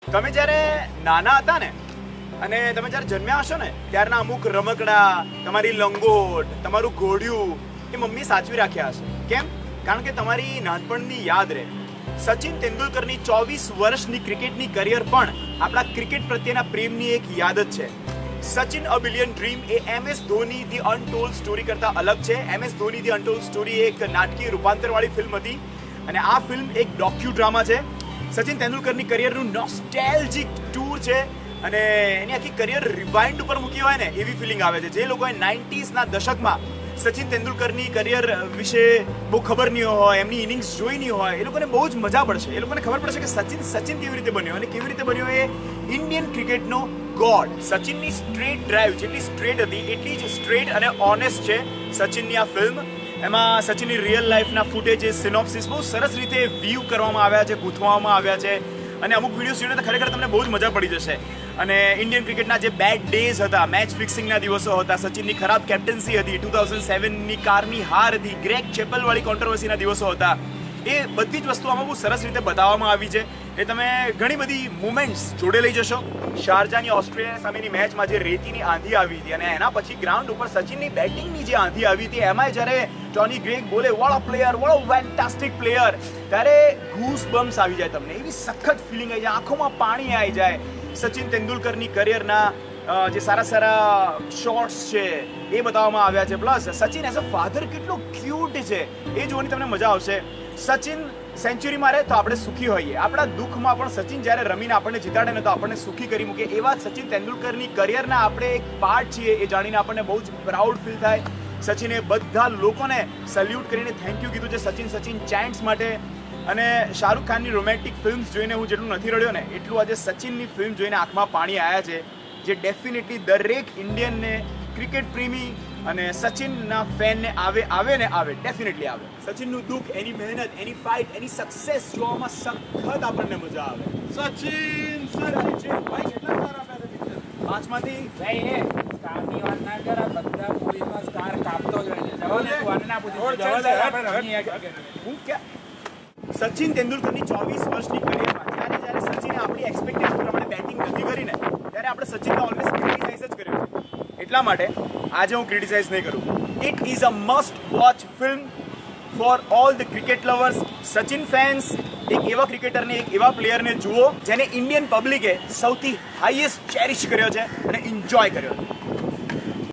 તમે જ્યારે નાના હતા ને અને તમે જ્યારે જન્મ્યા હશો ને ત્યારના અમુક રમકડા, તમારી લંગોટ, તમારું ઘોડિયું એ મમ્મી સાચવી રાખ્યા હશે. કેમ? કારણ કે તમારી નાનપણની યાદ રહે. સચિન તેંડુલકરની 24 વર્ષની ક્રિકેટની કરિયર પણ આપણા ક્રિકેટ પ્રત્યેના પ્રેમની એક યાદ જ છે. સચિન અ બિલિયન ડ્રીમ એ MS Dhoni the untold story કરતાં અલગ છે. MS Dhoni the untold story એક નાટકીય રૂપાંતરવાળી ફિલ્મ હતી અને આ ફિલ્મ એક ડોક્યુ ડ્રામા છે. સચિન તેંડુલકરની કરિયરનું નોસ્ટેલ્જિક ટૂર છે અને એની આખી કરિયર રિવાઇન્ડ ઉપર મૂકી હોય ને એવી ફિલિંગ આવે છે. જે લોકોએ 90sના દશકમાં સચિન તેંડુલકરની કરિયર વિશે બહુ ખબર નહીં હોય, એમની ઇનિંગ્સ જોઈ નહીં હોય, એ લોકોને બહુ જ મજા પડશે. એ લોકોને ખબર પડશે કે સચિન કેવી રીતે બન્યો અને કેવી રીતે બન્યો એ ઇન્ડિયન ક્રિકેટનો ગોડ. સચિનની સ્ટ્રેટ ડ્રાઈવ જેટલી સ્ટ્રેટ હતી એટલી જ સ્ટ્રેટ અને ઓનેસ્ટ છે સચિનની આ ફિલ્મ. એમાં સચિનની રિયલ લાઈફના ફૂટેજીસ, સિનોપ્સિસ બહુ સરસ રીતે વ્યૂ કરવામાં આવ્યા છે, ગૂંથવામાં આવ્યા છે અને અમુક વિડીયોઝ જોઈને તો ખરેખર તમને બહુ જ મજા પડી જશે. અને ઇન્ડિયન ક્રિકેટના જે બેડ ડેઝ હતા, મેચ ફિક્સિંગના દિવસો હતા, સચિનની ખરાબ કેપ્ટન્સી હતી, 2007ની કારની હાર હતી, ગ્રેગ ચેપલવાળી કોન્ટ્રોવર્સીના દિવસો હતા, એ બધી જ વસ્તુ આમાં બહુ સરસ રીતે બતાવવામાં આવી છે. એ તમે ઘણી બધી મુમેન્ટ્સ જોડે લઈ જશો. શારજાની ઓસ્ટ્રેલિયા સામેની મેચમાં જે રેતીની આંધી આવી હતી અને એના પછી ગ્રાઉન્ડ ઉપર સચિનની બેટિંગની જે આંધી આવી હતી, એમાં જ્યારે ટોની ગ્રેગ બોલે what a player, what a fantastic player, ત્યારે ગૂસ બમ્સ આવી જાય તમને. એવી સખત ફિલિંગ આવી જાય, આંખોમાં પાણી આવી જાય. સચિન તેંડુલકરની કરિયરના જે સારા સારા શોટ્સ છે એ બતાવવામાં આવ્યા છે. Plus Sachin as a father કેટલો ક્યુટ છે એ જોવાની તમને મજા આવશે. સચિન સેન્ચુરી મારે તો આપણે સુખી હોઈએ. આપણા દુઃખમાં પણ સચિન જ્યારે રમીને આપણને જીતાડે ને તો આપણને સુખી કરી મૂકે. એવા સચિન તેંડુલકરની કરિયરના આપણે એક પાર્ટ છીએ એ જાણીને આપણને બહુ જ પ્રાઉડ ફીલ થાય. સચિને બધા લોકોને સલ્યુટ કરીને થેન્ક યુ કીધું છે સચિન ચેન્ટ્સ માટે. અને શાહરૂખ ખાનની રોમેન્ટિક ફિલ્મ્સ જોઈને હું જેટલું નથી રડ્યો ને એટલું આજે સચિનની ફિલ્મ જોઈને આંખમાં પાણી આવ્યા છે, જે ડેફિનેટલી દરેક ઇન્ડિયનને, ક્રિકેટ પ્રેમી અને સચિનના ફેનને આવે ડેફિનેટલી આવે. સચિનનું દુઃખ, એની મહેનત, એની ફાઇટ, એની સક્સેસ જોવામાં સખત આપણને મજા આવે. સચિન ભાઈ કેટલા સ્ટાર આપ્યા છે પિક્ચર? 5માંથી ભાઈ એ સ્ટારની વાત ના કર. બધા પોલીસમાં સ્ટાર કાપતો જ હોય છે. જવાને ના પૂછો. હું ક્યાં સચિન તેંડુલકરની 24 વર્ષની કરિયરમાં જ્યારે સચિને આપણી એક્સપેક્ટેશન પ્રમાણે બેટિંગ નથી કરી ને ત્યારે આપણે સચિનને ઓલવેઝ ક્રિટિસાઇઝ જ કર્યો છે. એટલા માટે આજે હું ક્રિટિસાઇઝ નહીં કરું. It is a must watch film for all the cricket lovers. Sachin fans એક એવા ક્રિકેટરને, એક એવા પ્લેયરને જુઓ જેને ઇન્ડિયન પબ્લિકે સૌથી હાઈએસ્ટ ચેરિશ કર્યો છે અને એન્જોય કર્યો છે.